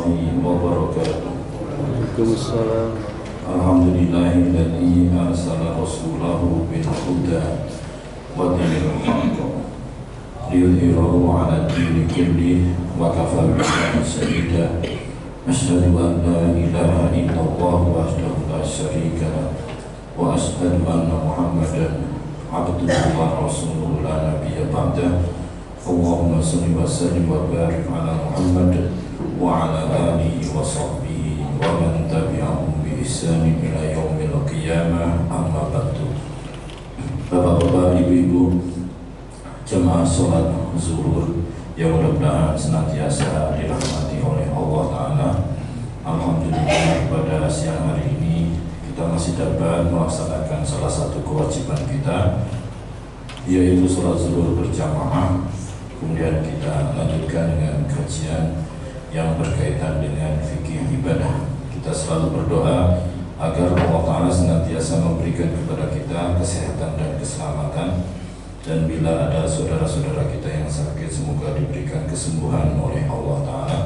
warahmatullahi wabarakatuh. Waalaikumsalam. Alhamdulillahilladzi arsala rasulahu bil huda wa dinil haqq liyudhhirahu 'ala ad-dini kullih wa kafaa billahi shahida. Asyhadu an la ilaha illallah wahdahu la syarika lah wa asyhadu anna Muhammadan abduhu wa rasuluhu la nabiyya ba'dah. Allahumma shalli wa sallim wa barik ala Muhammad wa ala alihi wa sahbihi wa man tabi'ahum bi ihsanin ila yaumil qiyamah, amma ba'du. Bapak-bapak, ibu-ibu, jemaah salat zuhur yang mudah-mudahan senantiasa dirahmati oleh Allah Ta'ala. Alhamdulillah, pada siang hari ini kita masih dapat melaksanakan salah satu kewajiban kita, yaitu salat zuhur berjamaah. Kemudian kita lanjutkan dengan kajian yang berkaitan dengan fikih ibadah. Kita selalu berdoa agar Allah Ta'ala senantiasa memberikan kepada kita kesehatan dan keselamatan. Dan bila ada saudara-saudara kita yang sakit, semoga diberikan kesembuhan oleh Allah Ta'ala.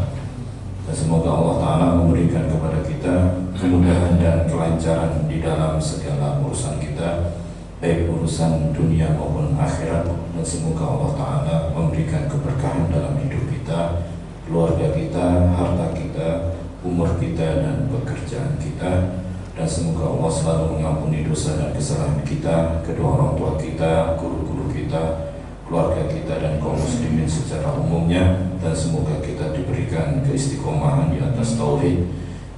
Dan semoga Allah Ta'ala memberikan kepada kita kemudahan dan kelancaran di dalam segala urusan kita, baik urusan dunia maupun akhirat. Dan semoga Allah Ta'ala memberikan keberkahan dalam hidup kita, keluarga kita, harta kita, umur kita, dan pekerjaan kita. Dan semoga Allah selalu mengampuni dosa dan kesalahan kita, kedua orang tua kita, guru-guru kita, keluarga kita, dan kaum muslimin secara umumnya. Dan semoga kita diberikan keistiqomahan di atas tauhid,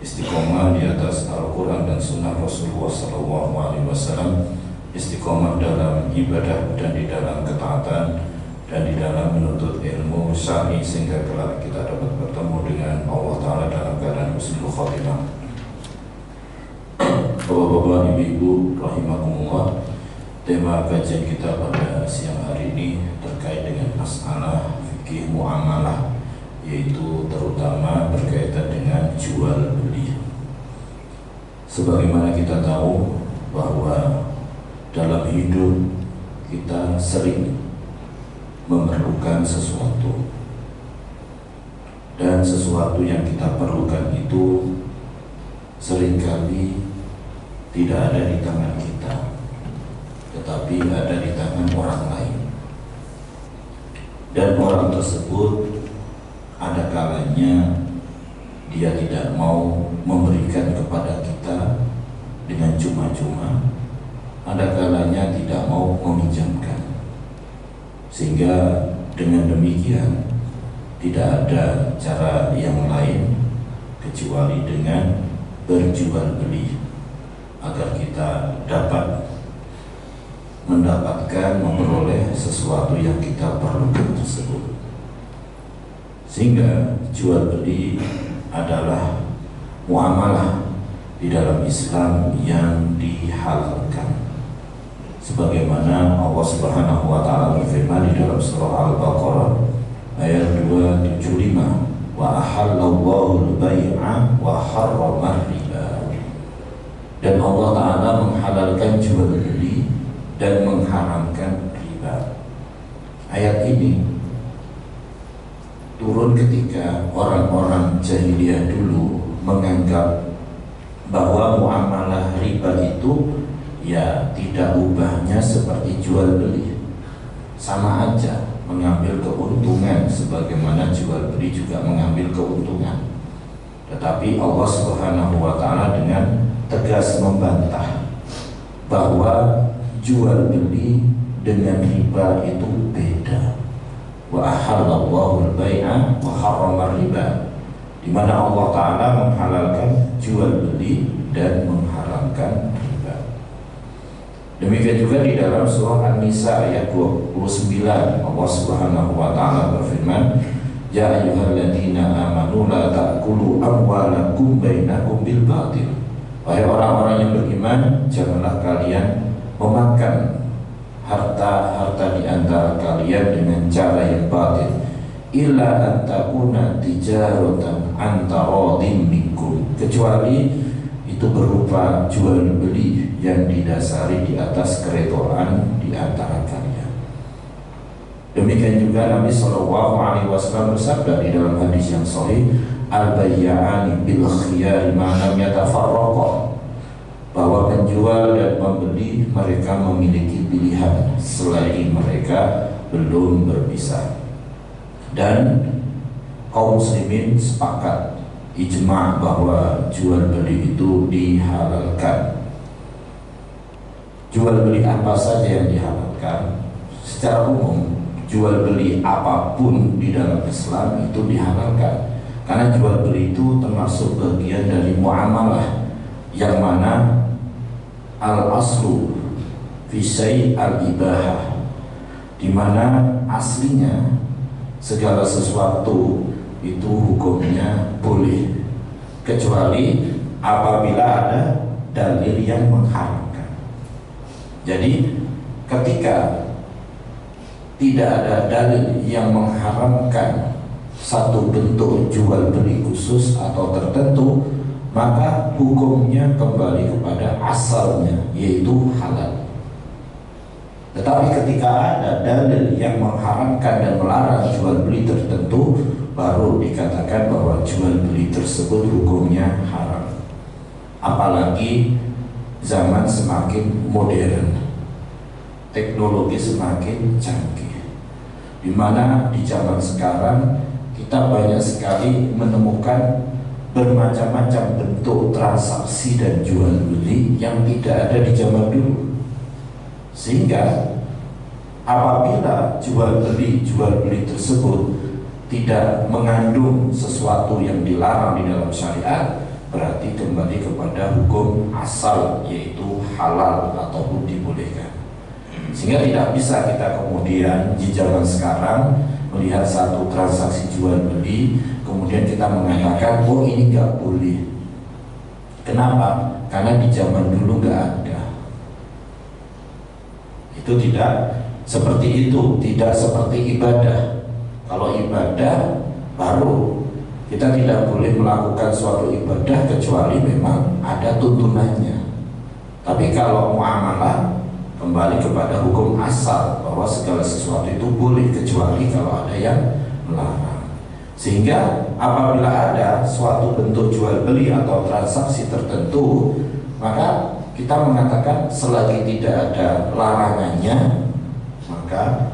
istiqomah di atas Al-Quran dan Sunnah Rasulullah SAW, istiqomah dalam ibadah dan di dalam ketaatan dan di dalam menuntut ilmu syar'i, sehingga kelak kita dapat bertemu dengan Allah Ta'ala dalam keadaan husnul khatimah. Bapak-bapak, ibu-ibu rahimakumullah, tema kajian kita pada siang hari ini terkait dengan masalah fikih muamalah, yaitu terutama berkaitan dengan jual beli. Sebagaimana kita tahu bahwa dalam hidup kita sering memerlukan sesuatu, dan sesuatu yang kita perlukan itu seringkali tidak ada di tangan kita, tetapi ada di tangan orang lain. Dan orang tersebut ada kalanya dia tidak mau memberikan kepada kita dengan cuma-cuma, ada kalanya tidak mau meminjamkan. Sehingga dengan demikian tidak ada cara yang lain kecuali dengan berjual beli, agar kita dapat mendapatkan, memperoleh sesuatu yang kita perlukan tersebut. Sehingga jual beli adalah muamalah di dalam Islam yang dihalalkan. Sebagaimana Allah Subhanahu wa Ta'ala berfirman di dalam surah Al-Baqarah ayat 275, wa ahallallahu al-bai'a wa harrama riba. Dan Allah Ta'ala menghalalkan jual beli dan mengharamkan riba. Ayat ini turun ketika orang-orang jahiliyah dulu menganggap bahwa muamalah riba itu ya tidak ubahnya seperti jual beli, sama aja mengambil keuntungan sebagaimana jual beli juga mengambil keuntungan. Tetapi Allah Subhanahu wa Ta'ala dengan tegas membantah bahwa jual beli dengan riba itu beda. Wa ahallallahu al-bai'a wa harrama riba, di mana Allah Ta'ala menghalalkan jual beli dan mengharamkan riba. Demikian juga di dalam surah An-Nisa ayat 29, Allah Subhanahu wa Ta'ala berfirman, ya ayyuhalladzina amanu la ta'kulu amwalakum bainakum bil batil. Wahai orang-orang yang beriman, janganlah kalian memakan harta-harta di antara kalian dengan cara yang batil, illa an takuna tijaratan an taradin minkum, kecuali itu berupa jual beli yang didasari di atas keredoan di antara kalian. Demikian juga Nabi SAW bersabda di dalam hadis yang sahih, al-bayya'ani bil khiyari ma lam yatafarraqa, bahwa penjual dan pembeli mereka memiliki pilihan selagi mereka belum berpisah. Dan kaum muslimin sepakat ijma' bahwa jual beli itu dihalalkan. Jual beli apa saja yang dihalalkan? Secara umum jual beli apapun di dalam Islam itu dihalalkan, karena jual beli itu termasuk bagian dari muamalah, yang mana al-aslu fi syai' al-ibahah, di mana aslinya segala sesuatu itu hukumnya boleh, kecuali apabila ada dalil yang mengharamkan. Jadi ketika tidak ada dalil yang mengharamkan satu bentuk jual beli khusus atau tertentu, maka hukumnya kembali kepada asalnya, yaitu halal. Tetapi ketika ada dalil yang mengharamkan dan melarang jual beli tertentu, baru dikatakan bahwa jual beli tersebut hukumnya haram. Apalagi zaman semakin modern, teknologi semakin canggih, di mana di zaman sekarang kita banyak sekali menemukan bermacam-macam bentuk transaksi dan jual beli yang tidak ada di zaman dulu. Sehingga apabila jual beli tersebut tidak mengandung sesuatu yang dilarang di dalam syariat, berarti kembali kepada hukum asal, yaitu halal ataupun dibolehkan. Sehingga tidak bisa kita kemudian di zaman sekarang melihat satu transaksi jual beli kemudian kita mengatakan oh ini nggak boleh. Kenapa? Karena di zaman dulu nggak ada. Itu tidak seperti itu, tidak seperti ibadah. Kalau ibadah baru kita tidak boleh melakukan suatu ibadah kecuali memang ada tuntunannya. Tapi kalau muamalah kembali kepada hukum asal, bahwa segala sesuatu itu boleh kecuali kalau ada yang melarang. Sehingga apabila ada suatu bentuk jual beli atau transaksi tertentu, maka kita mengatakan selagi tidak ada larangannya maka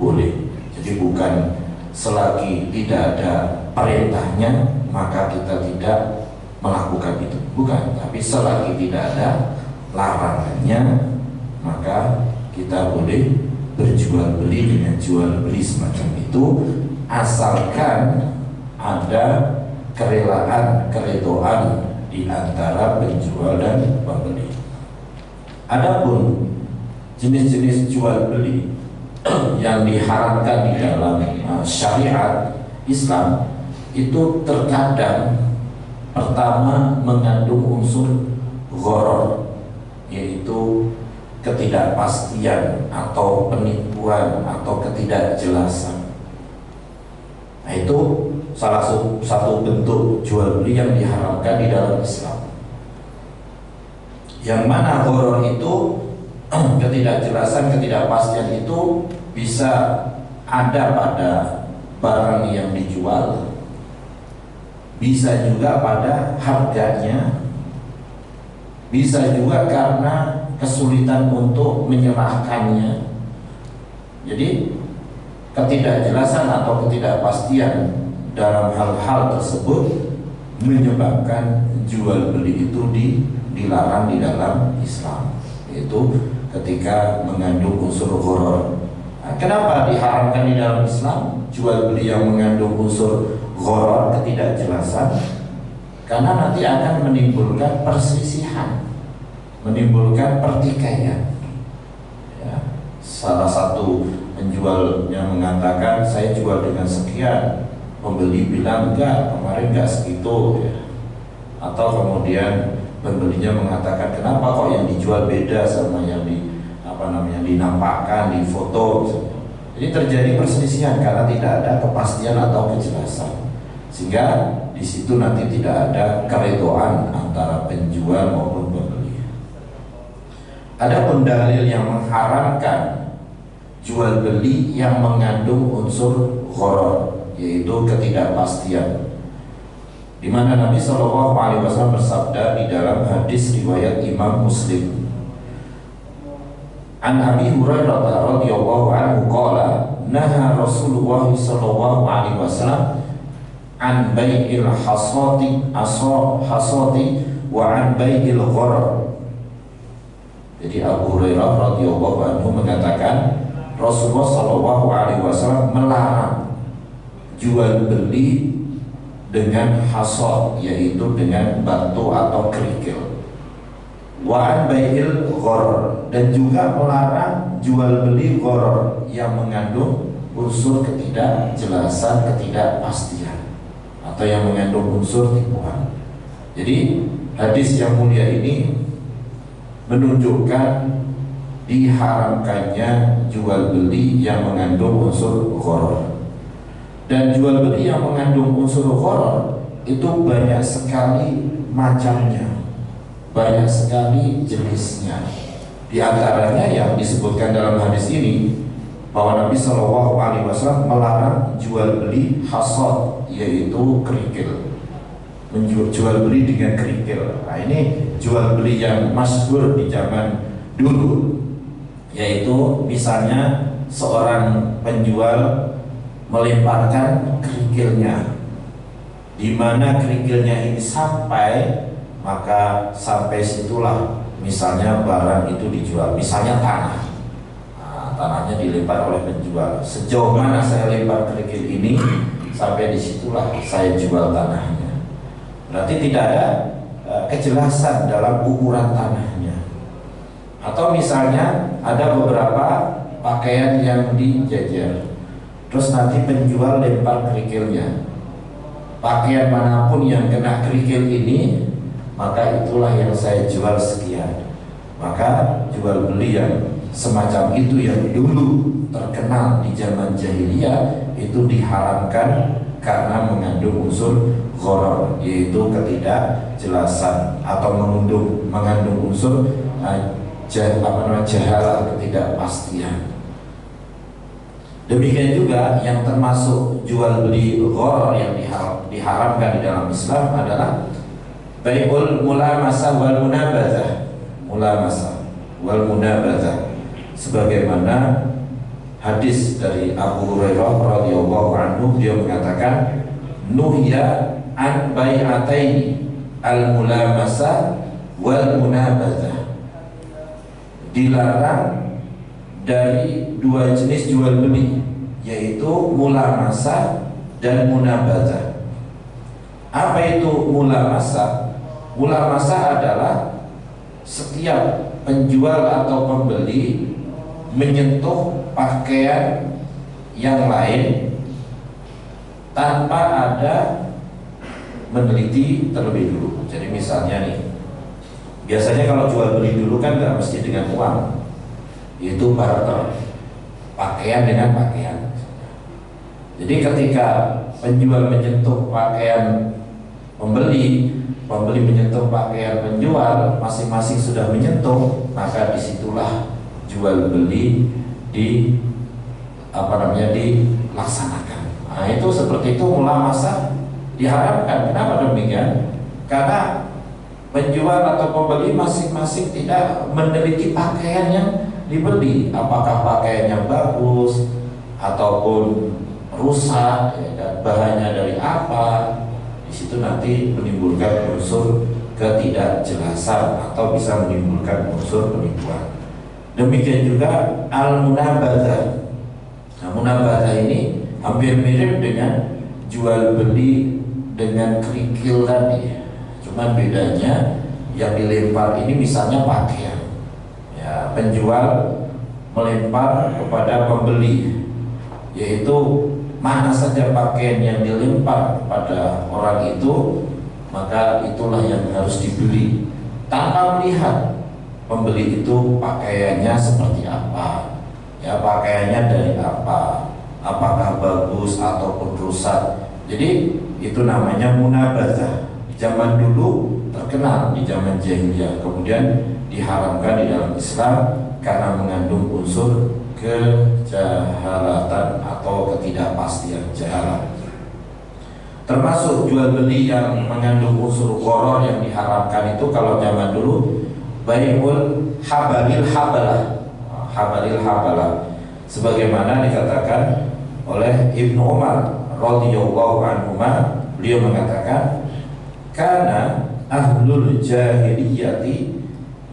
boleh. Jadi bukan selagi tidak ada perintahnya maka kita tidak melakukan itu, bukan. Tapi selagi tidak ada larangannya maka kita boleh berjual beli dengan jual beli semacam itu, asalkan ada kerelaan di antara penjual dan pembeli. Adapun jenis-jenis jual beli yang diharamkan di dalam syariat Islam itu terkadang pertama mengandung unsur gharar, yaitu ketidakpastian atau penipuan atau ketidakjelasan. Nah, itu salah satu bentuk jual beli yang diharamkan di dalam Islam. Yang mana gharar itu, ketidakjelasan, ketidakpastian itu bisa ada pada barang yang dijual, bisa juga pada harganya, bisa juga karena kesulitan untuk menyerahkannya. Jadi ketidakjelasan atau ketidakpastian dalam hal-hal tersebut menyebabkan jual beli itu dilarang di dalam Islam, yaitu ketika mengandung unsur gharar. Nah, kenapa diharamkan di dalam Islam jual beli yang mengandung unsur gharar, ketidakjelasan? Karena nanti akan menimbulkan perselisihan, menimbulkan pertikaian. Ya, salah satu penjualnya mengatakan saya jual dengan sekian, pembeli bilang enggak, kemarin enggak segitu, ya. Atau kemudian pembelinya mengatakan kenapa kok yang dijual beda sama yang dinampakkan di foto. Jadi terjadi perselisihan karena tidak ada kepastian atau kejelasan, sehingga di situ nanti tidak ada keredoan antara penjual maupun pembeli. Ada dalil yang mengharamkan jual beli yang mengandung unsur gharar, yaitu ketidakpastian. di mana Nabi Shallallahu Alaihi Wasallam bersabda di dalam hadis riwayat Imam Muslim. An Abi Hurairah radhiyallahu anhu qala naha Rasulullah sallallahu alaihi wasallam an bai'il hasati wa an bai'il gharar. Jadi Abu Hurairah radhiyallahu anhu mengatakan Rasulullah sallallahu alaihi wasallam melarang jual beli dengan hasad, yaitu dengan batu atau kerikil. Wa an bai'il gharar, dan juga melarang jual beli gharar yang mengandung unsur ketidakjelasan, ketidakpastian, atau yang mengandung unsur tipuan. Jadi hadis yang mulia ini menunjukkan diharamkannya jual beli yang mengandung unsur gharar. Dan jual beli yang mengandung unsur gharar itu banyak sekali macamnya, banyak sekali jenisnya. Di antaranya yang disebutkan dalam hadis ini bahwa Nabi Shallallahu Alaihi Wasallam melarang jual beli hasad, yaitu kerikil, menjual beli dengan kerikil. Nah, ini jual beli yang masyhur di zaman dulu, yaitu misalnya seorang penjual melemparkan kerikilnya, di mana kerikilnya ini sampai, maka sampai situlah misalnya barang itu dijual. Misalnya tanah, tanahnya dilempar oleh penjual. Sejauh mana saya lempar kerikil ini, sampai disitulah saya jual tanahnya. Berarti tidak ada kejelasan dalam ukuran tanahnya. Atau misalnya ada beberapa pakaian yang dijajar, terus nanti penjual lempar kerikilnya. Pakaian manapun yang kena kerikil ini, maka itulah yang saya jual sekian. Maka jual beli yang semacam itu yang dulu terkenal di zaman jahiliyah itu diharamkan karena mengandung unsur gharar, yaitu ketidakjelasan atau mengandung unsur jahalah, ketidakpastian. Demikian juga yang termasuk jual beli gharar yang diharamkan di dalam Islam adalah bai'ul mulamasah wal munabadzah. Mulamasah wal munabadzah, sebagaimana hadis dari Abu Hurairah radhiyallahu anhu, dia mengatakan nuhya an bai'ataini al mulamasah wal munabadzah, dilarang dari dua jenis jual beli, yaitu mulamasah dan munabadzah. Apa itu mulamasah? Mulamasah adalah setiap penjual atau pembeli menyentuh pakaian yang lain tanpa ada meneliti terlebih dulu. Jadi misalnya nih, biasanya kalau jual beli dulu kan nggak mesti dengan uang, itu barter, pakaian dengan pakaian. Jadi ketika penjual menyentuh pakaian pembeli menyentuh pakaian penjual, masing-masing sudah menyentuh, maka disitulah jual beli dilaksanakan. Nah, itu seperti itu mulamasah diharamkan. Kenapa demikian? Karena penjual atau pembeli masing-masing tidak meneliti pakaian yang dibeli, apakah pakaiannya bagus ataupun rusak, ya, dan bahannya dari apa. Di situ nanti menimbulkan unsur ketidakjelasan atau bisa menimbulkan unsur penipuan. Demikian juga al-munabadzah. Nah, munabadzah ini hampir mirip dengan jual beli dengan kerikil tadi. Cuman bedanya yang dilempar ini misalnya pakaian. Ya, penjual melempar kepada pembeli, yaitu mana saja pakaian yang dilempar kepada orang itu, maka itulah yang harus dibeli tanpa melihat pembeli itu pakaiannya seperti apa, ya, pakaiannya dari apa, apakah bagus ataupun rusak. Jadi itu namanya munabadzah. Di zaman dulu terkenal, di zaman jahiliyah, kemudian diharamkan di dalam Islam karena mengandung unsur kejahalatan atau ketidakpastian, jahalah. Termasuk jual beli yang mengandung unsur gharar yang diharamkan itu kalau zaman dulu bai'ul habalil habalah, habalil habalah, sebagaimana dikatakan oleh Ibnu Umar radhiyallahu anhuma. Beliau mengatakan, karena ahlul jahiliyati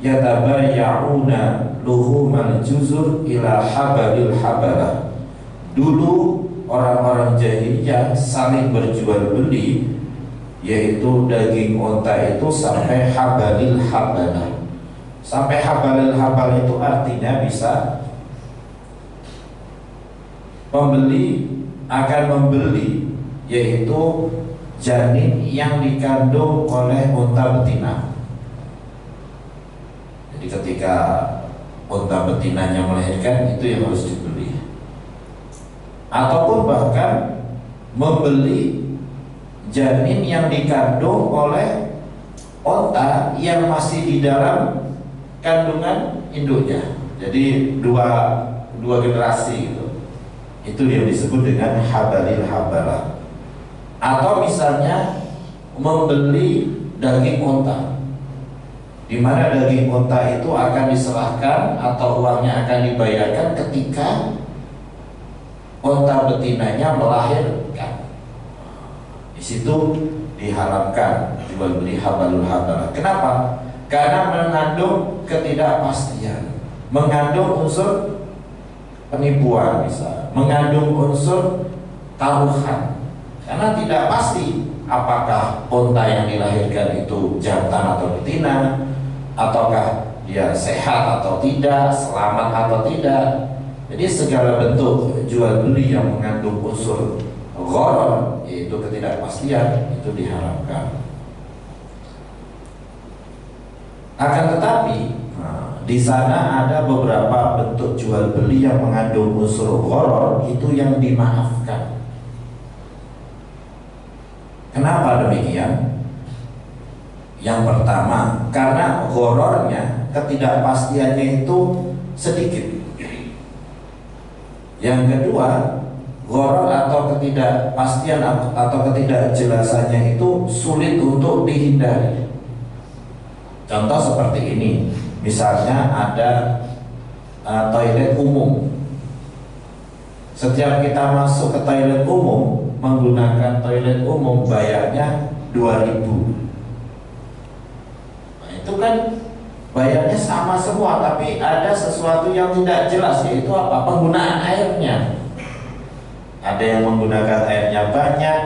yatabayya'una luhumal juzur ila habalil habalah. Dulu orang-orang jahiliyah saling berjual beli, yaitu daging onta itu sampai habalil habalah. Sampai habalil habalah itu artinya bisa pembeli akan membeli, yaitu janin yang dikandung oleh unta betina. Jadi ketika unta betinanya melahirkan, itu yang harus dibeli. Ataupun bahkan membeli janin yang dikandung oleh unta yang masih di dalam kandungan induknya. Jadi dua generasi gitu. Itu yang disebut dengan habalil habalah. Atau misalnya membeli daging unta, di mana daging unta itu akan diserahkan atau uangnya akan dibayarkan ketika unta betinanya melahirkan. Di situ diharamkan jual beli habalul habalah. Kenapa? Karena mengandung ketidakpastian, mengandung unsur penipuan, bisa mengandung unsur taruhan. Karena tidak pasti apakah unta yang dilahirkan itu jantan atau betina, ataukah dia sehat atau tidak, selamat atau tidak. Jadi segala bentuk jual beli yang mengandung unsur gharar, yaitu ketidakpastian, itu diharamkan. Akan tetapi di sana ada beberapa bentuk jual beli yang mengandung unsur gharar, itu yang dimaafkan. Kenapa demikian? Yang pertama, karena ghararnya, ketidakpastiannya itu sedikit. Yang kedua, gharar atau ketidakpastian atau ketidakjelasannya itu sulit untuk dihindari. Contoh seperti ini, misalnya ada toilet umum. Setiap kita masuk ke toilet umum, menggunakan toilet umum, bayarnya 2.000. Nah, itu kan bayarnya sama semua, tapi ada sesuatu yang tidak jelas, yaitu apa? Penggunaan airnya. Ada yang menggunakan airnya banyak,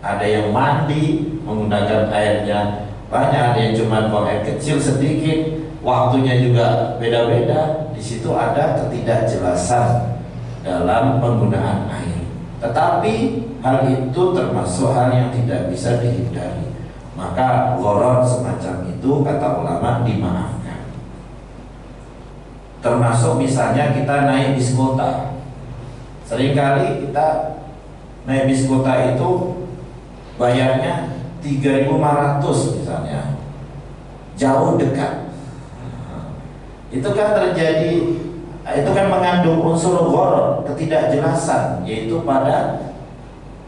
ada yang mandi menggunakan airnya banyak, ada yang cuma buang air kecil sedikit, waktunya juga beda-beda. Di situ ada ketidakjelasan dalam penggunaan air. Tetapi hal itu termasuk hal yang tidak bisa dihindari. Maka gharar semacam itu, kata ulama, dimaafkan. Termasuk misalnya kita naik bis kota. Seringkali kita naik bis kota itu bayarnya 3.500 misalnya, jauh dekat. Itu kan terjadi, itu kan mengandung unsur gharar, ketidakjelasan, yaitu pada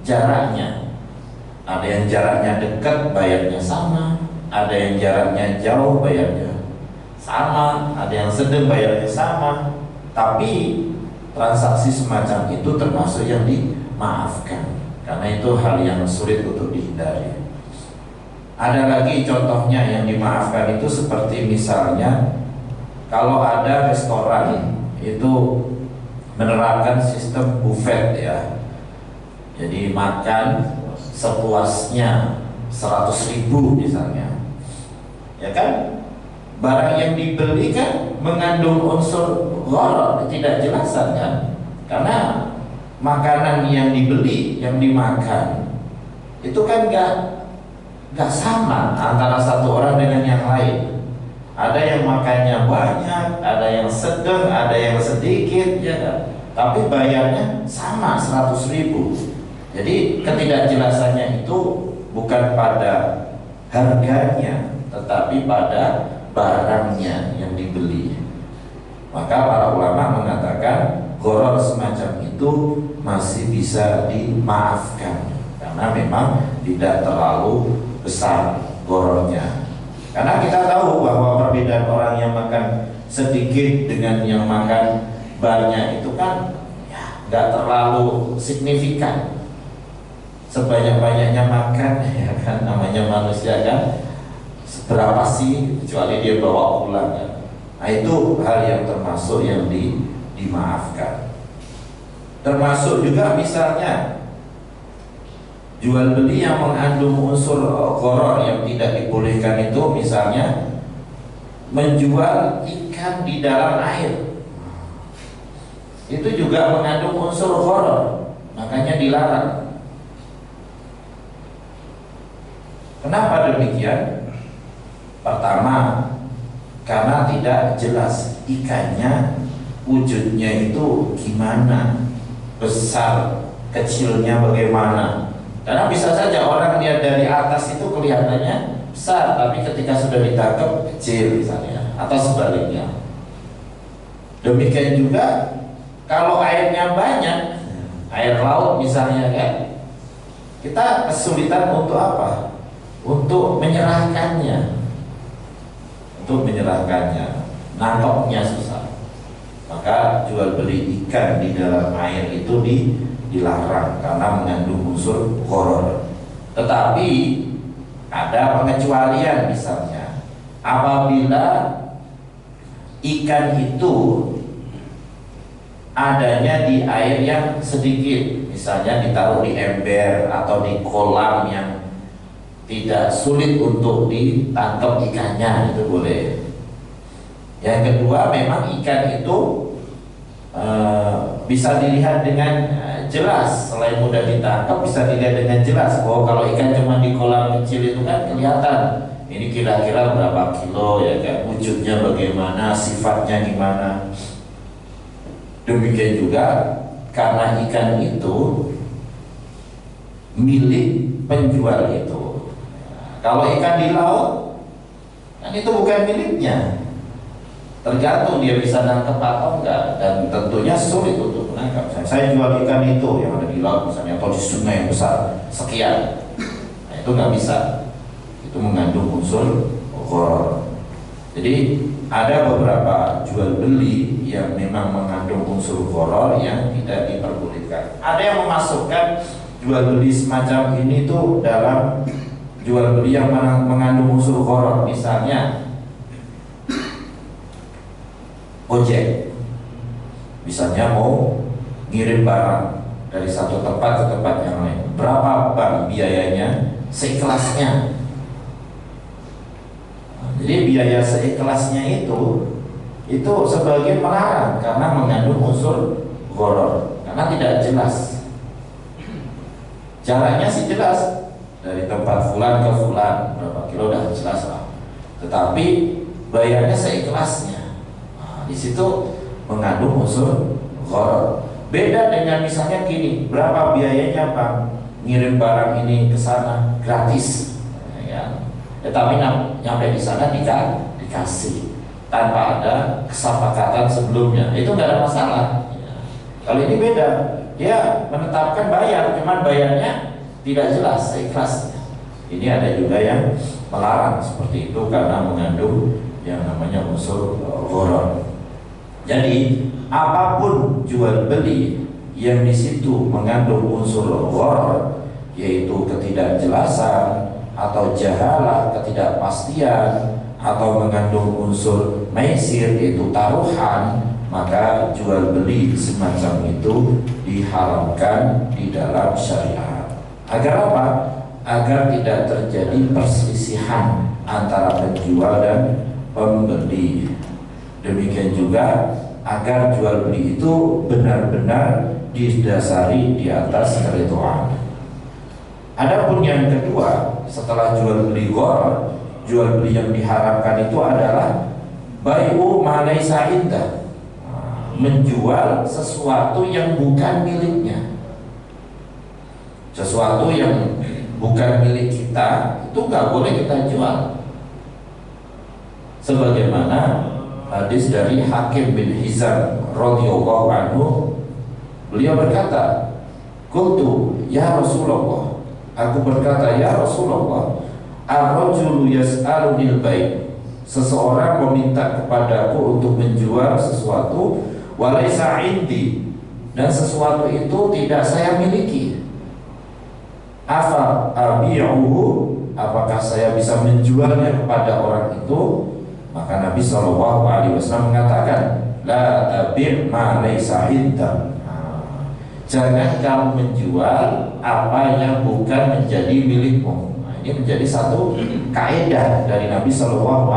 jaraknya. Ada yang jaraknya dekat bayarnya sama, ada yang jaraknya jauh bayarnya sama, ada yang sedang bayarnya sama. Tapi transaksi semacam itu termasuk yang dimaafkan, karena itu hal yang sulit untuk dihindari. Ada lagi contohnya yang dimaafkan itu seperti misalnya kalau ada restoran itu menerapkan sistem buffet ya. Jadi makan sepuasnya 100.000 misalnya, ya kan? Barang yang dibeli kan mengandung unsur gharar, ketidakjelasan kan? Karena makanan yang dibeli, yang dimakan itu kan gak sama antara satu orang dengan yang lain. Ada yang makannya banyak, ada yang sedang, ada yang sedikit, ya kan? Tapi bayarnya sama 100.000. Jadi ketidakjelasannya itu bukan pada harganya, tetapi pada barangnya yang dibeli. Maka para ulama mengatakan gharar semacam itu masih bisa dimaafkan, karena karena memang tidak terlalu besar gorornya. Karena kita tahu bahwa perbedaan orang yang makan sedikit dengan yang makan banyak itu kan ya nggak terlalu signifikan. Sebanyak-banyaknya makan ya kan, namanya manusia kan, seberapa sih kecuali dia bawa pulang kan. Nah itu hal yang termasuk yang dimaafkan. Termasuk juga misalnya jual beli yang mengandung unsur gharar yang tidak dibolehkan itu, misalnya menjual ikan di dalam air, itu juga mengandung unsur gharar, makanya dilarang. Kenapa demikian? Pertama, karena tidak jelas ikannya wujudnya itu gimana, besar kecilnya bagaimana. Karena bisa saja orang lihat dari atas itu kelihatannya besar, tapi ketika sudah ditangkap kecil misalnya, atau sebaliknya. Demikian juga kalau airnya banyak, air laut misalnya kan, kita kesulitan untuk apa? Untuk menyerahkannya, nangkapnya susah. Maka jual beli ikan di dalam air itu dilarang karena mengandung unsur gharar. Tetapi ada pengecualian, misalnya apabila ikan itu adanya di air yang sedikit, misalnya ditaruh di ember atau di kolam yang tidak sulit untuk ditangkap ikannya, itu boleh. Yang kedua, memang ikan itu bisa dilihat dengan jelas, selain mudah ditangkap bisa dilihat dengan jelas. Oh, kalau ikan cuma di kolam kecil itu kan kelihatan ini kira-kira berapa kilo ya kan, wujudnya bagaimana, sifatnya gimana. Demikian juga karena ikan itu milik penjual itu. Kalau ikan di laut kan itu bukan miliknya, tergantung dia bisa nangkep atau enggak, dan tentunya sulit untuk menangkap. Saya jual ikan itu yang ada di laut misalnya, atau di sungai yang besar sekian, nah, itu nggak bisa, itu mengandung unsur gharar. Jadi ada beberapa jual beli yang memang mengandung unsur gharar yang tidak diperbolehkan. Ada yang memasukkan jual beli semacam ini tuh dalam jual beli yang mengandung unsur gharar, misalnya ojek, misalnya mau ngirim barang dari satu tempat ke tempat yang lain, berapa bang biayanya, seikhlasnya. Jadi biaya seikhlasnya itu sebagian melarang karena mengandung unsur gharar, karena tidak jelas. Jaraknya sih jelas, dari tempat fulan ke fulan berapa kilo dah jelas lah, tetapi bayarnya seikhlasnya. Di situ mengandung unsur gharar. Beda dengan misalnya gini, berapa biayanya bang ngirim barang ini ke sana, gratis, ya. Tetapi nyampe di sana dikasih tanpa ada kesepakatan sebelumnya, itu nggak ada masalah. Ya. Kalau ini beda, dia menetapkan bayar, cuman bayarnya tidak jelas seikhlasnya. Ini ada juga yang melarang seperti itu karena mengandung yang namanya unsur gharar. Jadi apapun jual beli yang di situ mengandung unsur gharar, yaitu ketidakjelasan atau jahalah, ketidakpastian, atau mengandung unsur maisir, yaitu taruhan, maka jual beli semacam itu diharamkan di dalam syariat. Agar apa? Agar tidak terjadi perselisihan antara penjual dan pembeli. Demikian juga agar jual beli itu benar-benar didasari di atas keridhaan. Adapun yang kedua, setelah jual beli gharar, jual beli yang diharamkan itu adalah bai'u ma laisa indah, menjual sesuatu yang bukan miliknya. Sesuatu yang bukan milik kita itu nggak boleh kita jual. Sebagaimana hadis dari Hakim bin Hizam radhiyallahu anhu, beliau berkata, "Qultu ya Rasulullah, Aku berkata, ya Rasulullah, ar-rajulu yas'alunil bai', seseorang meminta kepadaku untuk menjual sesuatu, walaysa indi, dan sesuatu itu tidak saya miliki. Afa abi'uhu, apakah saya bisa menjualnya kepada orang itu? Maka Nabi SAW mengatakan, la tabi' ma laysa indak. Jangan kamu menjual apa yang bukan menjadi milikmu. Nah, ini menjadi satu kaidah dari Nabi SAW,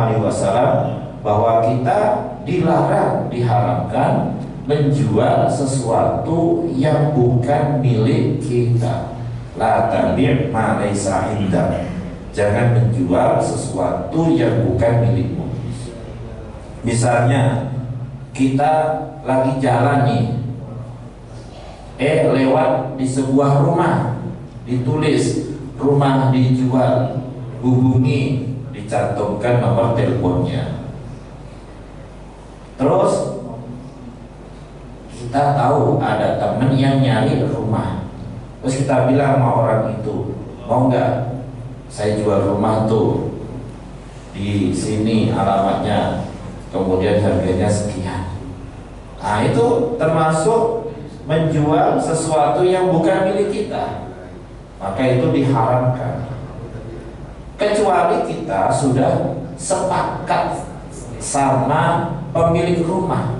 bahwa kita dilarang, diharamkan menjual sesuatu yang bukan milik kita. La tabi' ma laysa indak. Jangan menjual sesuatu yang bukan milikmu. Misalnya kita lagi jalan nih, lewat di sebuah rumah, ditulis rumah dijual, hubungi, dicantumkan nomor teleponnya. Terus kita tahu ada teman yang nyari rumah, terus kita bilang sama orang itu, mau nggak saya jual rumah tuh di sini alamatnya, kemudian harganya sekian. Nah, itu termasuk menjual sesuatu yang bukan milik kita, maka itu diharamkan. Kecuali kita sudah sepakat sama pemilik rumah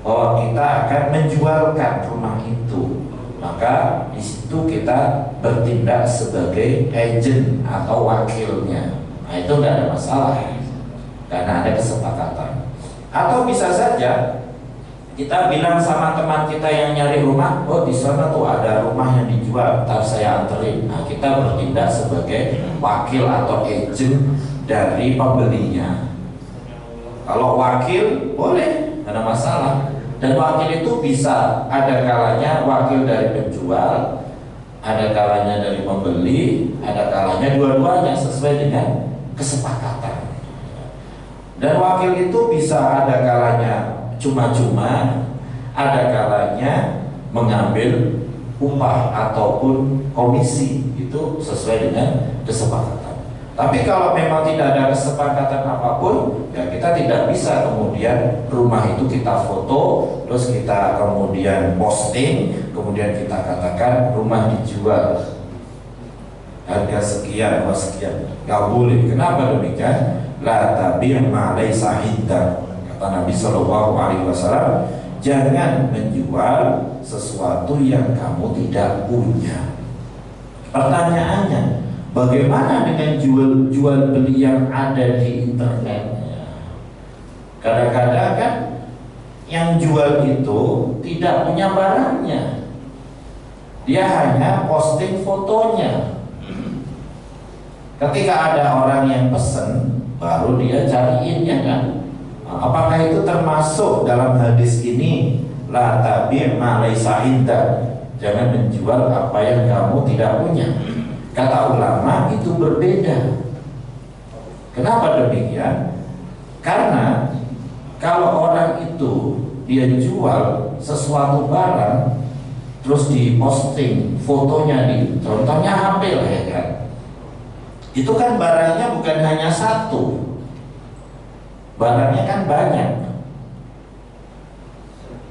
bahwa kita akan menjualkan rumah itu, maka di situ kita bertindak sebagai agent atau wakilnya. Nah, itu tidak ada masalah karena ada kesepakatan. Atau bisa saja kita bilang sama teman kita yang nyari rumah, oh di sana tuh ada rumah yang dijual, ntar saya anterin. Nah, kita bertindak sebagai wakil atau agent dari pembelinya. Kalau wakil boleh, tidak ada masalah. Dan wakil itu bisa ada kalanya wakil dari penjual, ada kalanya dari pembeli, ada kalanya dua-duanya sesuai dengan kesepakatan. Dan wakil itu bisa ada kalanya cuma-cuma, ada kalanya mengambil upah ataupun komisi, itu sesuai dengan kesepakatan. Tapi kalau memang tidak ada kesepakatan apapun, ya kita tidak bisa kemudian rumah itu kita foto, terus kita kemudian posting, kemudian kita katakan rumah dijual harga sekian, sekian. Gak boleh. Kenapa demikian? La tabi' ma laysa indak. Kata Nabi SAW, jangan menjual sesuatu yang kamu tidak punya. Pertanyaannya, bagaimana dengan jual beli yang ada di internet? Kadang-kadang kan yang jual itu tidak punya barangnya, dia hanya posting fotonya. Ketika ada orang yang pesen, baru dia cariin, ya kan? Apakah itu termasuk dalam hadis ini, la tabi' ma laysa indak, jangan menjual apa yang kamu tidak punya? Kata ulama itu berbeda. Kenapa demikian? Karena kalau orang itu dia jual sesuatu barang, terus diposting fotonya, di contohnya HP lah, ya kan? Itu kan barangnya bukan hanya satu, barangnya kan banyak,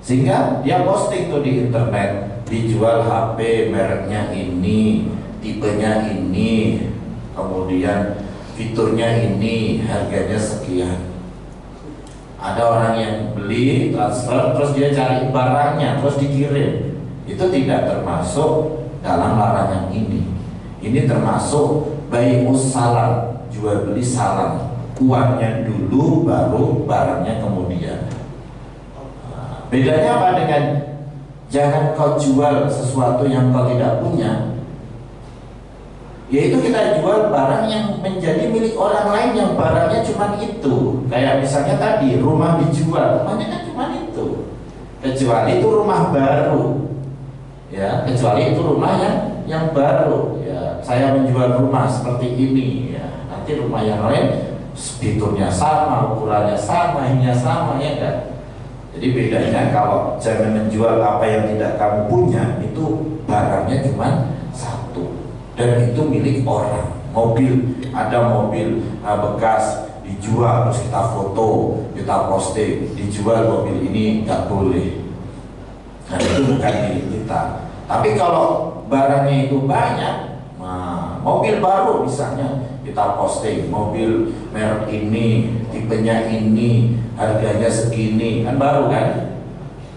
sehingga dia posting tuh di internet, dijual HP mereknya ini, tipenya ini, kemudian fiturnya ini, harganya sekian. Ada orang yang beli, transfer, terus dia cari barangnya, terus dikirim. Itu tidak termasuk dalam larangan ini. Ini termasuk bai'us salam, jual beli salam. Uangnya dulu, baru barangnya kemudian. Bedanya apa dengan jangan kau jual sesuatu yang kau tidak punya? Yaitu kita jual barang yang menjadi milik orang lain yang barangnya cuma itu. Kayak misalnya tadi rumah dijual, rumahnya kan cuma itu. Kecuali itu rumah baru, ya. Kecuali itu rumah yang baru, ya. Saya menjual rumah seperti ini, ya. Nanti rumah yang lain fiturnya sama, ukurannya sama, ininya sama, ya kan? Jadi bedanya kalau jangan menjual apa yang tidak kamu punya, itu barangnya cuma satu. dan itu milik orang. Mobil, ada mobil bekas dijual terus kita foto, kita posting, dijual mobil ini, nggak boleh. Nah itu bukan milik kita. Tapi kalau barangnya itu banyak, mobil baru misalnya kita posting, mobil merek ini, tipenya ini, harganya segini, kan baru kan?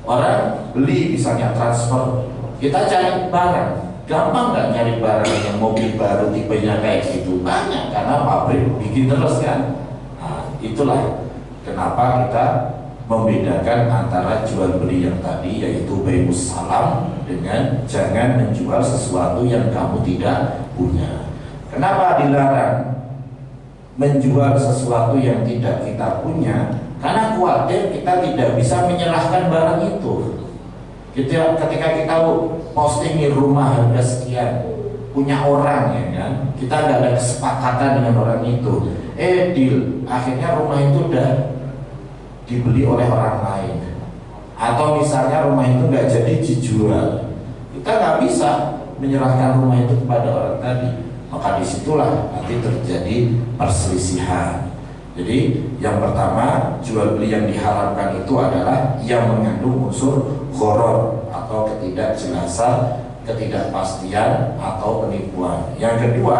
Orang beli misalnya transfer, kita cari barang, gampang nggak nyari barang yang mobil baru tipenya kayak gitu? Banyak, karena pabrik bikin terus kan. Nah, itulah kenapa kita membedakan antara jual beli yang tadi, yaitu bai'us salam, dengan jangan menjual sesuatu yang kamu tidak punya. Kenapa dilarang menjual sesuatu yang tidak kita punya? Karena khawatir kita tidak bisa menyerahkan barang itu. Ketika kita posting di rumah harga sekian, punya orang ya kan, kita nggak ada kesepakatan dengan orang itu, deal, akhirnya rumah itu udah dibeli oleh orang lain, atau misalnya rumah itu nggak jadi dijual, kita nggak bisa menyerahkan rumah itu kepada orang tadi, maka disitulah nanti terjadi perselisihan. Jadi yang pertama, jual beli yang diharamkan itu adalah yang mengandung unsur gharar atau ketidakjelasan, ketidakpastian atau penipuan. Yang kedua,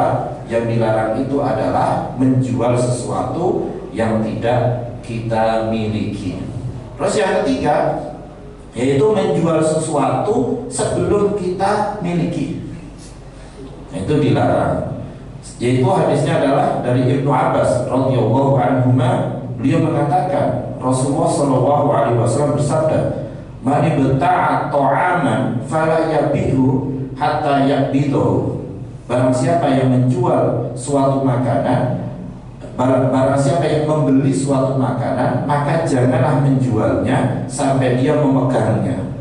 yang dilarang itu adalah menjual sesuatu yang tidak kita miliki. Terus yang ketiga, yaitu menjual sesuatu sebelum kita miliki. Itu dilarang. Yaitu hadisnya adalah dari Ibnu Abbas radhiyallahu anhuma, beliau mengatakan Rasulullah shallallahu alaihi wasallam bersabda, "Man ibta'a ta'aman fala yabihu hatta yabidu." Barang siapa yang menjual suatu makanan, barang siapa yang membeli suatu makanan, maka janganlah menjualnya sampai dia memegangnya.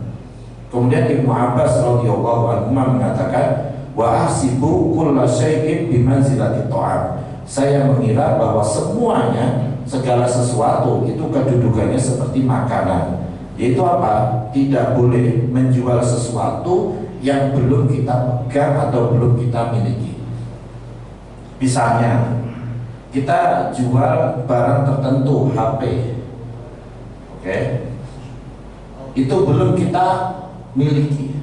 Kemudian Ibnu Abbas radhiyallahu anhu mengatakan, wa ahsibu kulla syai'in bimanzilati ta'am. Saya mengira bahwa semuanya, segala sesuatu itu kedudukannya seperti makanan. Yaitu apa? Tidak boleh menjual sesuatu yang belum kita pegang atau belum kita miliki. Misalnya kita jual barang tertentu, HP, oke, itu belum kita miliki.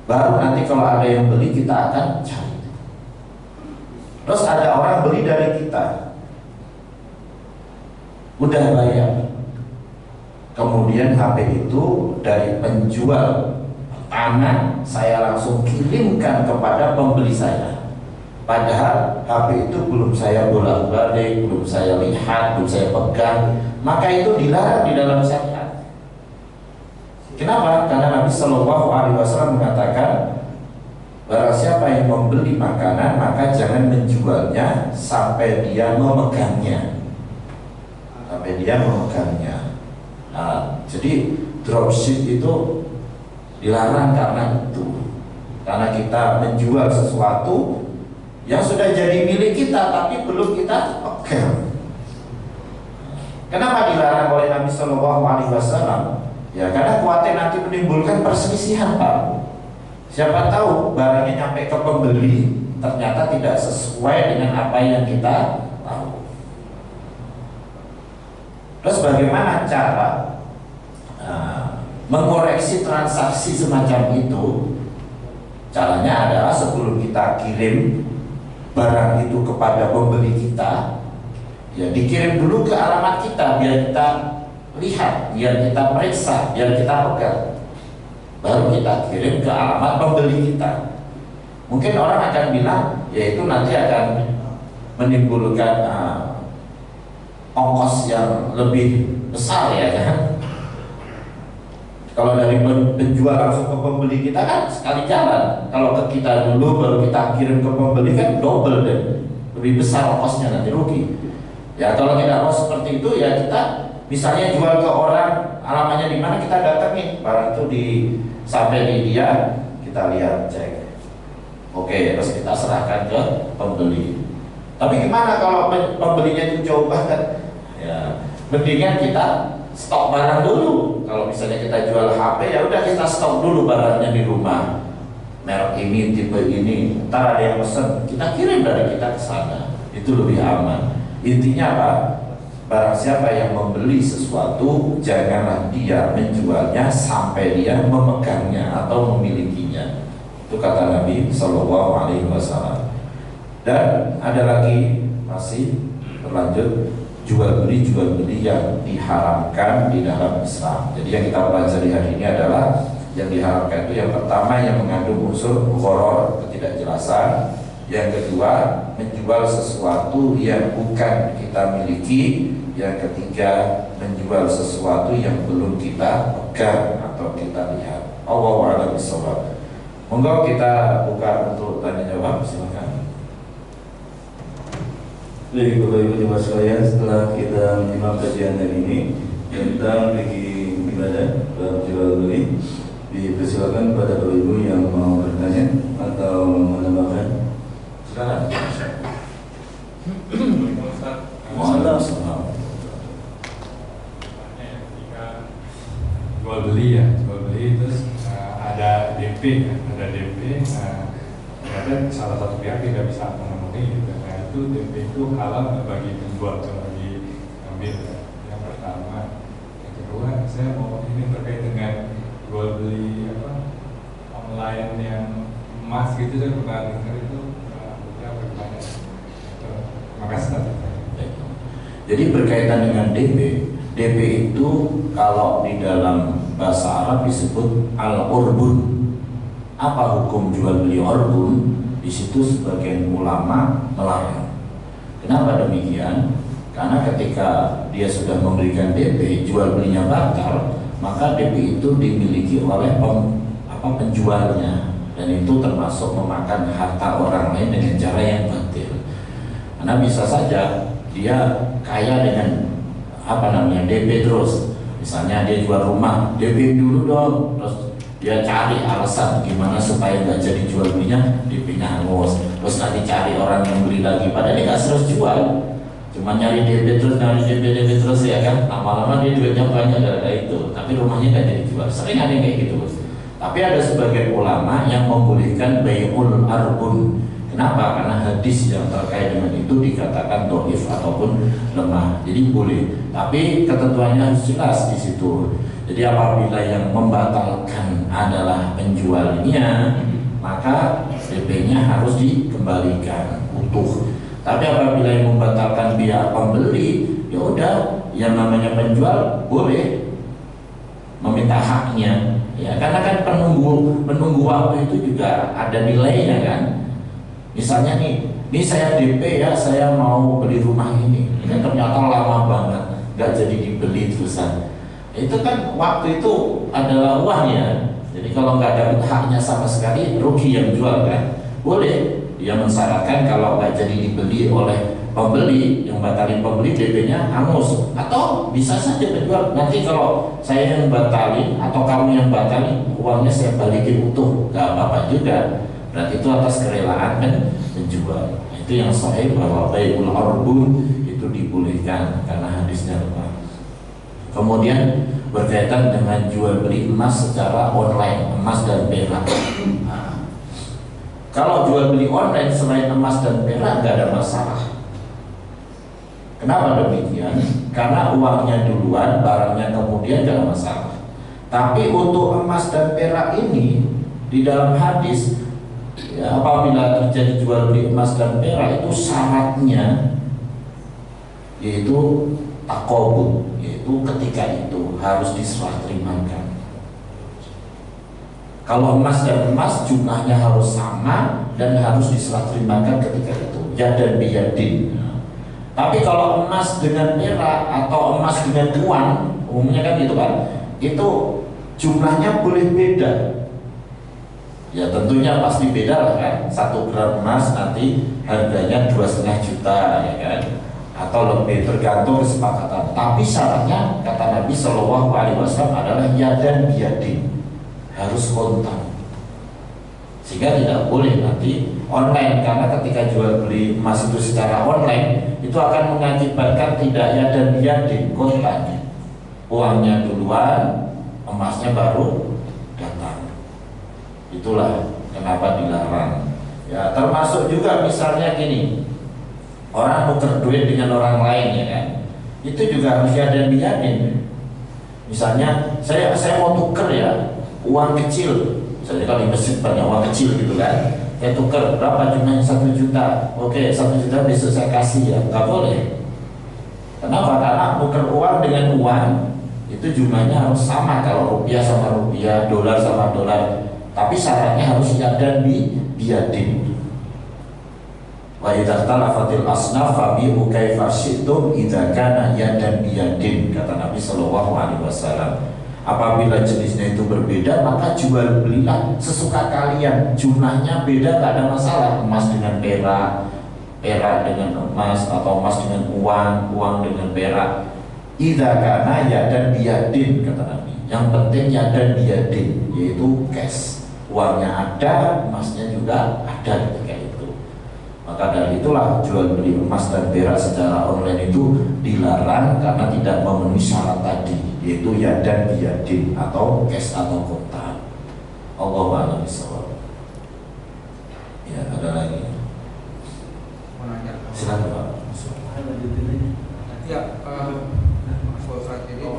Baru nanti kalau ada yang beli kita akan cari. Terus ada orang beli dari kita, udah bayar. Kemudian HP itu dari penjual pertama saya langsung kirimkan kepada pembeli saya. Padahal HP itu belum saya bolak-balik, belum saya lihat, belum saya pegang, maka itu dilarang di dalam syariat. Kenapa? Karena Nabi Shallallahu Alaihi Wasallam mengatakan, barang siapa yang membeli makanan maka jangan menjualnya sampai dia memegangnya, Nah, jadi dropship itu dilarang karena itu, karena kita menjual sesuatu yang sudah jadi milik kita tapi belum kita pegang. Kenapa dilarang oleh Nabi Shallallahu Alaihi Wasallam? Ya karena khawatir nanti menimbulkan perselisihan, Pak. Siapa tahu barangnya nyampe ke pembeli ternyata tidak sesuai dengan apa yang kita tahu. Terus bagaimana cara mengoreksi transaksi semacam itu? Caranya adalah sebelum kita kirim barang itu kepada pembeli kita, ya dikirim dulu ke alamat kita biar kita lihat, biar kita periksa, biar kita pegang, baru kita kirim ke alamat pembeli kita. Mungkin orang akan bilang, ya itu nanti akan menimbulkan ongkos yang lebih besar ya kan. Kalau dari penjual langsung ke pembeli kita kan sekali jalan. Kalau ke kita dulu baru kita kirim ke pembeli kan double deh, lebih besar ongkosnya, nanti rugi. Ya kalau tidak mau seperti itu ya kita misalnya jual ke orang, alamatnya di mana, kita datangin barang itu sampai di dia, kita lihat, cek, oke, terus kita serahkan ke pembeli. Tapi gimana kalau pembelinya itu jauh banget? Ya, mendingan kita stok barang dulu. Kalau misalnya kita jual HP, ya udah kita stok dulu barangnya di rumah. merek ini, tipe ini, ntar ada yang pesen, kita kirim dari kita ke sana, itu lebih aman. Intinya apa? Barang siapa yang membeli sesuatu, janganlah dia menjualnya sampai dia memegangnya atau memilikinya. Itu kata Nabi Shallallahu Alaihi Wasallam. Dan ada lagi, masih berlanjut, jual beli yang diharamkan di dalam Islam. Jadi yang kita pelajari hari ini adalah yang diharamkan itu yang pertama yang mengandung unsur gharar, ketidakjelasan. Yang kedua, menjual sesuatu yang bukan kita miliki. Yang ketiga, menjual sesuatu yang belum kita pegang atau kita lihat. Allahu a'lam bishawab. Monggo kita buka untuk tanya jawab, silakan. Baik, Bapak Ibu jemaah sekalian, setelah kita menyimak kajian hari ini tentang fikih ibadah bab jual beli, dipersilakan pada Bapak Ibu yang mau bertanya atau menambahkan. Silakan. Waalaikumsalam. Jual beli terus ada DP, ada salah satu pihak tidak bisa memenuhi gitu. Nah itu DP itu halal bagi penjual kalau diambil. Yang pertama, yang kedua saya mau ini terkait dengan jual beli online yang emas gitu, saya pernah dengar itu bagaimana? Terima kasih. Jadi berkaitan dengan DP itu kalau di dalam bahasa Arab disebut al-urbun. Apa hukum jual beli urbun? Di situ sebagian ulama melarang. Kenapa demikian? Karena ketika dia sudah memberikan DP, jual belinya batal, maka DP itu dimiliki oleh penjualnya, dan itu termasuk memakan harta orang lain dengan cara yang batil. Karena bisa saja dia kaya dengan DP terus. Misalnya dia jual rumah, DP dulu dong, terus dia cari alasan gimana supaya nggak jadi jual belinya, DP-nya hangus. Terus nanti cari orang yang beli lagi, padahal dia nggak serius jual, cuma nyari DP terus ya kan. Lama-lama dia duitnya banyak gara-gara itu, tapi rumahnya nggak jadi jual. Sering ada yang kayak gitu. Tapi ada sebagian ulama yang membolehkan bai'ul arbun. Kenapa? Karena hadis yang terkait dengan itu dikatakan dhaif ataupun lemah. Jadi boleh, tapi ketentuannya harus jelas di situ. Jadi apabila yang membatalkan adalah penjualnya, maka DP-nya harus dikembalikan utuh. Tapi apabila yang membatalkan pihak pembeli, ya udah, yang namanya penjual boleh meminta haknya. Ya, karena kan penunggu waktu itu juga ada nilainya kan. Misalnya nih saya DP ya, saya mau beli rumah ini ternyata lama banget, nggak jadi dibeli terusan. Itu kan waktu itu adalah uangnya. Jadi kalau nggak dapat haknya sama sekali, rugi yang jual kan. Boleh dia mensyaratkan kalau nggak jadi dibeli oleh pembeli, yang batalin pembeli DP-nya hangus, atau bisa saja penjual nanti kalau saya yang batalin atau kamu yang batalin, uangnya saya balikin utuh, nggak apa-apa juga. Berarti itu atas kerelaan kan penjual. Itu yang sahih bahwa bai'ul arbun itu dibolehkan karena hadisnya lemah. Kemudian berkaitan dengan jual beli emas secara online, emas dan perak. Nah, kalau jual beli online selain emas dan perak nggak ada masalah. Kenapa demikian? Karena uangnya duluan, barangnya kemudian nggak ada masalah. Tapi untuk emas dan perak ini di dalam hadis, ya, apabila terjadi jual beli emas dan perak itu syaratnya yaitu takobut, yaitu ketika itu harus diserah terimakan. Kalau emas dan emas jumlahnya harus sama dan harus diserah terimakan ketika itu, yadan biyadin. Tapi kalau emas dengan perak atau emas dengan uang, umumnya kan gitu kan, itu jumlahnya boleh beda. Ya tentunya pasti beda lah kan. 1 gram emas nanti harganya 2,5 juta ya kan, atau lebih, tergantung kesepakatan. Tapi syaratnya kata Nabi Shallallahu Alaihi Wasallam adalah yadan biyadin, harus kontan. Sehingga tidak boleh nanti online, karena ketika jual beli emas itu secara online itu akan mengakibatkan tidak yadan biyadin, kontan. Uangnya duluan, emasnya baru datang. Itulah Kenapa dilarang? Ya termasuk juga misalnya gini, orang nuker duit dengan orang lain ya kan, itu juga harus ada biadin. Misalnya saya mau tuker ya uang kecil, misalnya kalau di masjid banyak uang kecil gitu kan, saya tuker berapa jumlahnya 1 juta, oke 1 juta besok saya kasih ya, nggak boleh. Kenapa? Karena nuker uang dengan uang itu jumlahnya harus sama, kalau rupiah sama rupiah, dolar sama dolar, tapi syaratnya harus yadan biadin. Wa idza talafatil asnaf fabi'u kaifa syi'tum idza kana yadan biyadin, kata Nabi sallallahu alaihi wasallam. Apabila jenisnya itu berbeda, maka jual belilah sesuka kalian. Jumlahnya beda, gak ada masalah. Emas dengan perak, perak dengan emas, atau emas dengan uang dengan perak. Idza kana yadan biyadin, kata Nabi. Yang penting yadan biyadin, yaitu cash. Uangnya ada, emasnya juga ada ketika itu. Maka dari itulah jual beli emas dan perak secara online itu dilarang karena tidak memenuhi syarat tadi, yaitu yadan biyadin atau cash atau kontan. Allahu a'lam bishawab. Ya, ada lagi. Silakan Pak. Ya, Mas Ustaz, jadi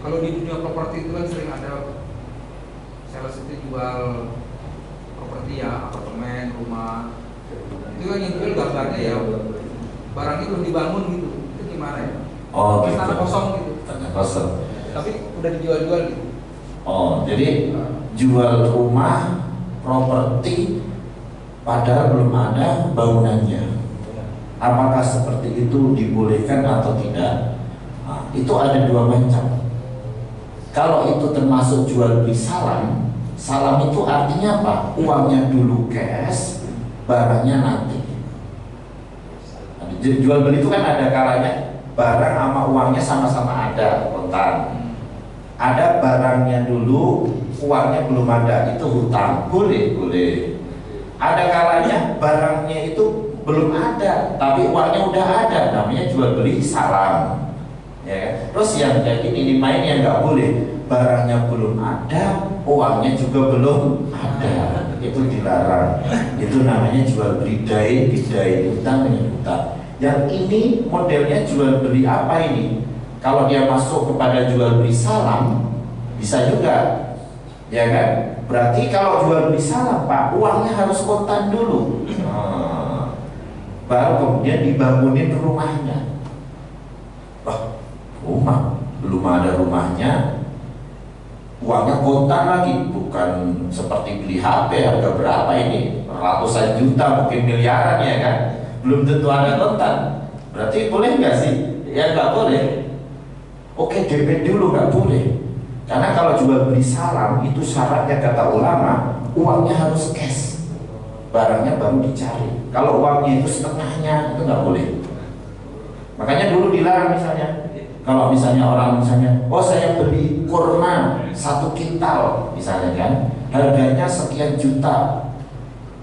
kalau di dunia properti itu kan sering ada sales itu jual properti ya, apartemen, rumah. Itu kan yang jual gambarnya ya barangnya belum dibangun gitu. Itu gimana ya? Oh, gitu. Tanah kosong gitu. Tanah kosong. Tapi udah dijual-jual gitu. Oh, jadi jual rumah, properti padahal belum ada bangunannya. Apakah seperti itu dibolehkan atau tidak? Nah, itu ada dua macam. Kalau itu termasuk jual beli salam, salam itu artinya apa? Uangnya dulu cash, barangnya nanti. Jual beli itu kan ada kalanya barang sama uangnya sama-sama ada, kontan. Ada barangnya dulu, uangnya belum ada, itu hutang. Boleh. Ada kalanya barangnya itu belum ada, tapi uangnya udah ada, namanya jual beli salam. Ya kan? Terus yang kayak gini main yang nggak boleh, barangnya belum ada, uangnya juga belum ada, itu dilarang. Itu namanya jual beli dain, hutang dengan hutang. Yang ini modelnya jual beli apa ini? Kalau dia masuk kepada jual beli salam, bisa juga, ya kan? Berarti kalau jual beli salam, Pak, uangnya harus kontan dulu. Baru kemudian dibangunin rumahnya. Rumah belum ada rumahnya, uangnya kontan lagi, bukan seperti beli HP harga berapa ini, ratusan juta mungkin miliaran ya kan, belum tentu ada kontan. Berarti boleh nggak sih? Ya nggak boleh. Oke, DP dulu nggak boleh, karena kalau jual beli salam itu syaratnya kata ulama uangnya harus cash, barangnya baru dicari. Kalau uangnya itu setengahnya itu nggak boleh. Makanya dulu dilarang misalnya, kalau misalnya orang misalnya, oh saya beli kurma 1 kintal misalnya kan, harganya sekian juta,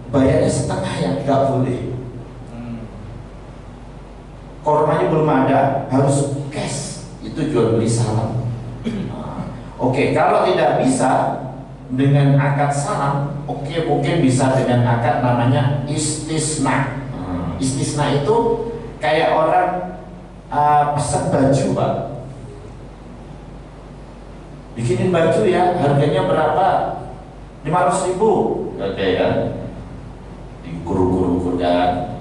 bayarnya setengah ya, nggak boleh. Kurmanya belum ada, harus cash, itu jual beli salam. Oke, kalau tidak bisa dengan akad salam, oke, mungkin bisa dengan akad namanya istisna. Istisna itu kayak orang pesan baju, Pak, bikinin baju ya, harganya berapa? 500.000, oke kan? Diukur kan?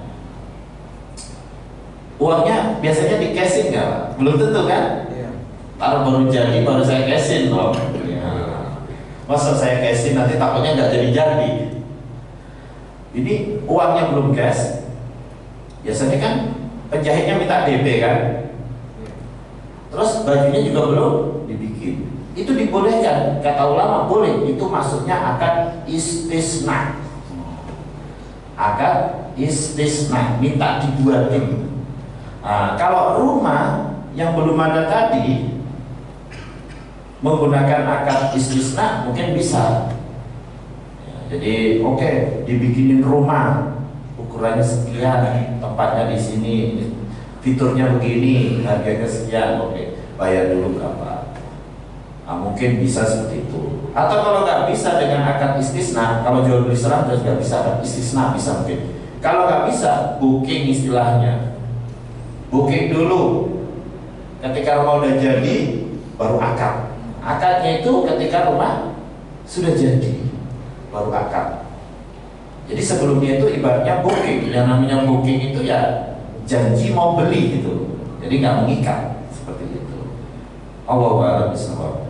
Uangnya biasanya di cashin nggak, Pak? Belum tentu kan? Kalau baru jadi baru saya cashin loh. Masa saya cashin nanti takutnya nggak jadi. Ini uangnya belum cash. Biasanya kan penjahitnya minta DP kan, terus bajunya juga belum dibikin. Itu dibolehkan, kata ulama boleh. Itu maksudnya akad istisna. Akad istisna, minta dibuatin. Nah, kalau rumah yang belum ada tadi menggunakan akad istisna mungkin bisa. Jadi oke, dibikinin rumah, ukurannya sekian, tempatnya di sini, fiturnya begini, harganya sekian, oke, bayar dulu berapa. Mungkin bisa seperti itu. Atau kalau nggak bisa dengan akad istisna, kalau jual beli serah dan nggak bisa akad istisna bisa mungkin. Kalau nggak bisa, booking istilahnya. Booking dulu. Ketika rumah udah jadi, baru akad. Akadnya itu ketika rumah sudah jadi, baru akad. Jadi sebelumnya itu ibaratnya booking. Yang namanya booking itu ya janji mau beli gitu. Jadi nggak mengikat seperti itu. Allahu a'lam bishawab.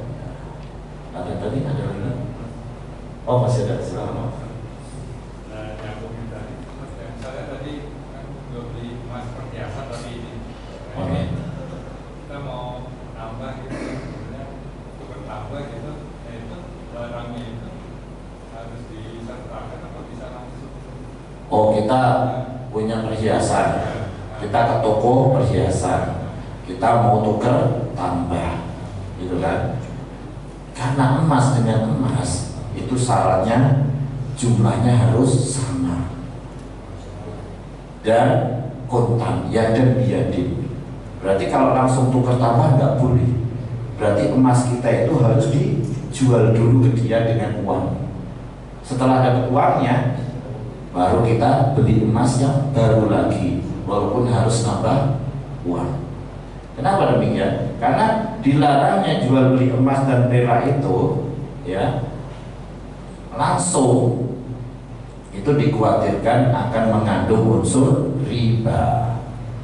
Ada tadi ada lagi? Oh masih ada, silakan. Nyambungin tadi, saya tadi kan jual beli emas perhiasan tapi ini kita mau nambah gitu, sebenarnya untuk bertambah gitu, itu barangnya itu harus disertakan atau bisa langsung? Oh kita punya perhiasan, kita ke toko perhiasan, kita mau tuker tambah, gitu kan? Karena emas dengan emas itu syaratnya jumlahnya harus sama dan kontan ya dan biadin. Berarti kalau langsung tukar tambah nggak boleh. Berarti emas kita itu harus dijual dulu ke dia dengan uang. Setelah dapat uangnya, baru kita beli emas yang baru lagi, walaupun harus nambah uang. Kenapa demikian? Karena dilarangnya jual beli emas dan perak itu, ya, langsung itu dikhawatirkan akan mengandung unsur riba.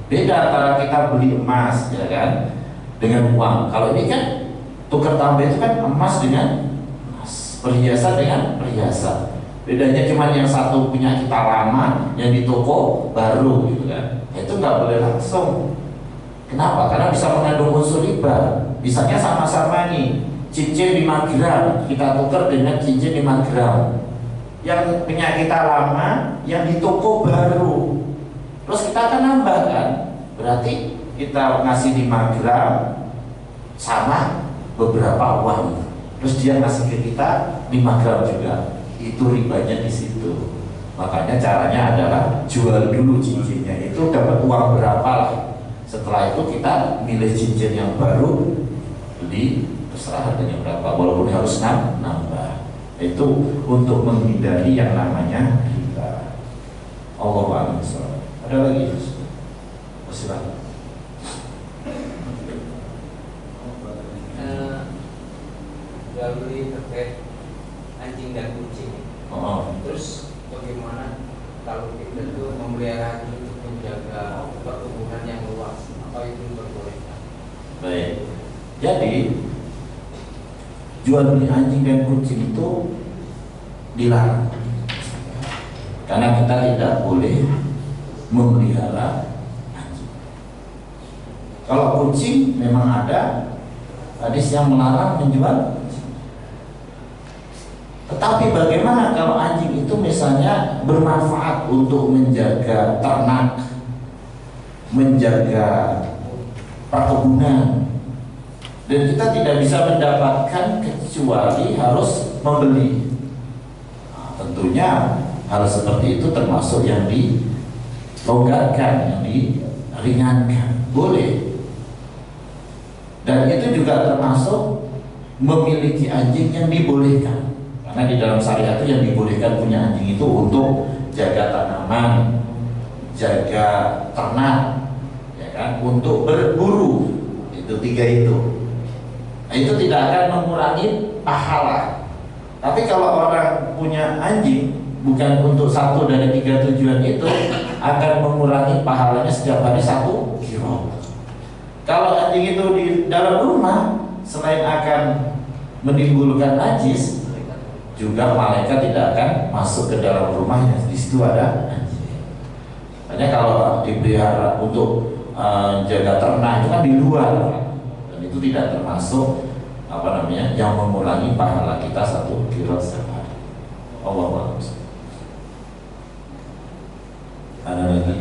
Beda antara kita beli emas, ya kan, dengan uang. Kalau ini kan tukar tambah itu kan emas dengan emas, perhiasan dengan perhiasan. Bedanya cuma yang satu punya kita lama, yang di toko baru, gitu kan. Itu nggak boleh langsung. Kenapa? Karena bisa mengandung unsur riba. Bisanya sama-sama nih, cincin 5 gram kita tukar dengan cincin 5 gram. Yang punya kita lama, yang di toko baru. Terus kita akan nambah kan? Berarti kita ngasih 5 gram sama beberapa uang. Terus dia ngasih ke kita 5 gram juga. Itu ribanya di situ. Makanya caranya adalah jual dulu cincinnya. Itu dapat uang berapa lah. Setelah itu kita milih cincin yang baru, beli, terserah harganya berapa, walaupun harus nambah. Itu untuk menghindari yang namanya riba. Allahu a'lam. Ada lagi? Silakan. Jual beli terkait anjing dan kucing. Terus bagaimana kalau kita itu memelihara anjing untuk menjaga pertumbuhan yang luas, apa itu diperbolehkan? Baik. Jadi jual beli anjing dan kucing itu dilarang. Karena kita tidak boleh memelihara anjing. Kalau kucing memang ada hadis yang melarang menjual. Tetapi bagaimana kalau anjing itu misalnya bermanfaat untuk menjaga ternak, menjaga perkebunan, dan kita tidak bisa mendapatkan kecuali harus membeli. Nah, tentunya hal seperti itu termasuk yang dilonggarkan, yang diringankan, boleh. Dan itu juga termasuk memiliki anjing yang dibolehkan. Karena di dalam syariat itu yang dibolehkan punya anjing itu untuk jaga tanaman, jaga ternak, ya kan, untuk berburu. Itu 3 itu. Nah, itu tidak akan mengurangi pahala. Tapi kalau orang punya anjing bukan untuk 1 dari 3 tujuan itu, akan mengurangi pahalanya setiap hari 1 kilo. Kalau anjing itu di dalam rumah, selain akan menimbulkan najis, juga malaikat tidak akan masuk ke dalam rumahnya. Di situ ada anjing. Makanya kalau dipelihara untuk jaga ternak itu kan di luar, dan itu tidak termasuk yang mengurangi pahala kita 1 kilo sehari. Allahu a'lam. Ada lagi?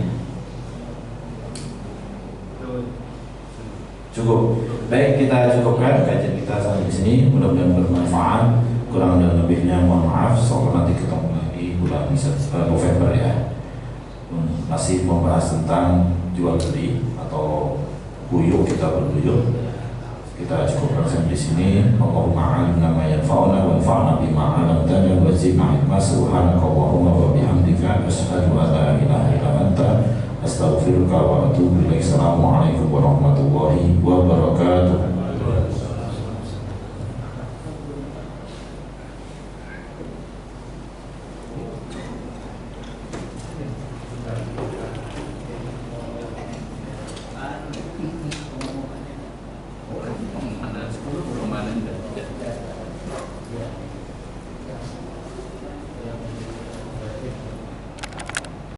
Cukup. Baik, kita cukupkan kajian kita sampai di sini. Mudah-mudahan bermanfaat. Kurang dan lebihnya mohon maaf. Soalnya nanti ketemu lagi bulan November ya. Masih membahas tentang jual beli atau buyuk, kita berbuyuk. Kita cukupkan sampai di sini. Allahumma 'allimna ma yanfa'una wanfa'na bima 'allamtana wa zidna ilma. Subhanaka Allahumma wa bihamdika asyhadu an la ilaha illa anta astaghfiruka wa atubu ilaik. Assalamualaikum warahmatullahi wabarakatuh. Ada 10 belum ada.